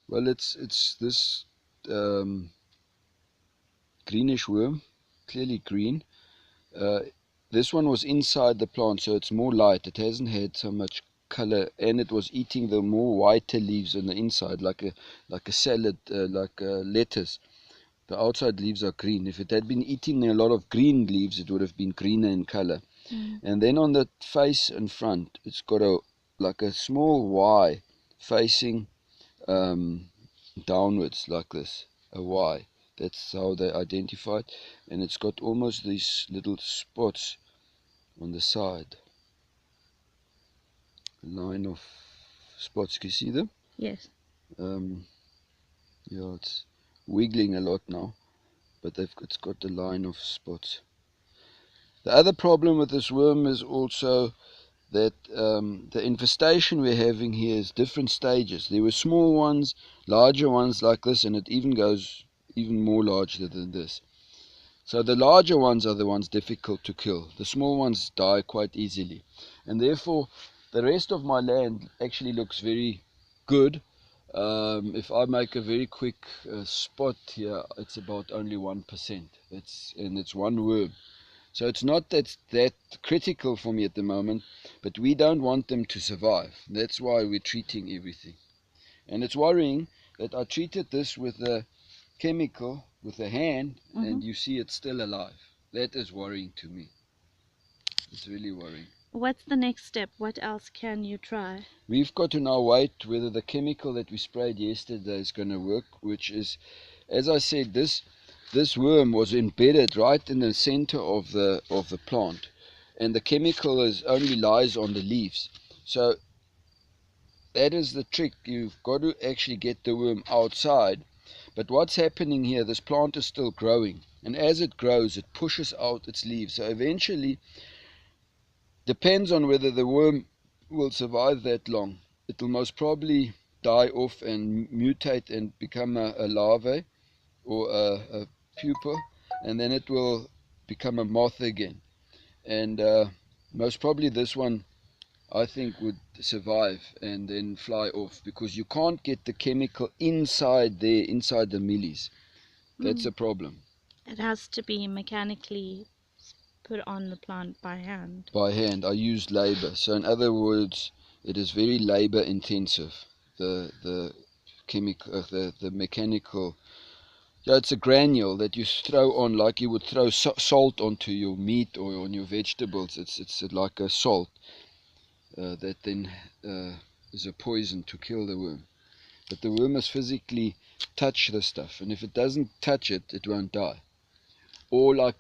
Well, it's this greenish worm, clearly green. This one was inside the plant, so it's more light. It hasn't had so much color, and it was eating the more whiter leaves on the inside, like a salad, like a lettuce. The outside leaves are green. If it had been eating a lot of green leaves, it would have been greener in color. And then on the face and front, it's got like a small Y facing downwards like this, a Y. That's how they identify it. And it's got almost these little spots on the side. A line of spots. Can you see them? Yes. Yeah, it's wiggling a lot now, but it's got a line of spots. The other problem with this worm is also that the infestation we're having here is different stages. There were small ones, larger ones like this, and it even goes even more larger than this. So the larger ones are the ones difficult to kill. The small ones die quite easily. And therefore, the rest of my land actually looks very good. If I make a very quick spot here, it's about only 1%. And it's one worm. So it's not that critical for me at the moment, but we don't want them to survive. That's why we're treating everything. And it's worrying that I treated this with a chemical, with a hand, and you see it's still alive. That is worrying to me. It's really worrying. What's the next step? What else can you try? We've got to now wait whether the chemical that we sprayed yesterday is going to work, which is, as I said, this worm was embedded right in the center of the plant, and the chemical only lies on the leaves. So that is the trick. You've got to actually get the worm outside. But what's happening here, this plant is still growing, and as it grows it pushes out its leaves. So eventually, depends on whether the worm will survive that long. It will most probably die off and mutate and become a larvae or a pupa, and then it will become a moth again. And most probably this one, I think, would survive and then fly off, because you can't get the chemical inside there, inside the millies. That's a problem. It has to be mechanically put on the plant by hand. By hand. I used labor. So in other words, it is very labor intensive. The chemical, the mechanical. Yeah, it's a granule that you throw on like you would throw salt onto your meat or on your vegetables. It's like a salt that then is a poison to kill the worm. But the worm must physically touch the stuff, and if it doesn't touch it, it won't die. Or like